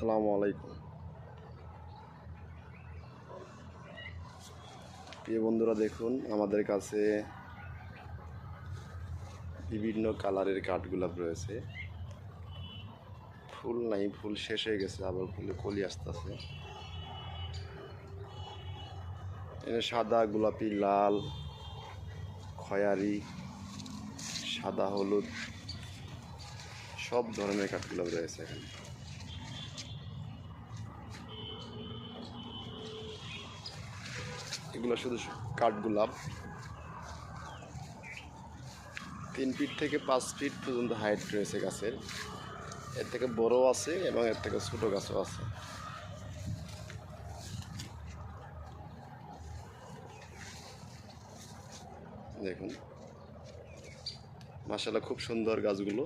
আসসালামু আলাইকুম। প্রিয় বন্ধুরা, দেখুন আমাদের কাছে বিভিন্ন কালারের কাঠগোলাপ রয়েছে। ফুল নাই, ফুল শেষ হয়ে গেছে, আবার ফুলে কলি আসতেছে। এখানে সাদা, গোলাপি, লাল, খয়েরি, সাদা, হলুদ সব ধরনের কাঠগোলাপ রয়েছে এখানে। এগুলো শুধু কাঠগোলাপ। 3 ফিট থেকে 5 ফিট পর্যন্ত হাইট রয়েছে গাছের। এর থেকে বড় আছে এবং এর থেকে ছোট গাছও আছে। দেখুন, মাশাআল্লাহ খুব সুন্দর গাছগুলো।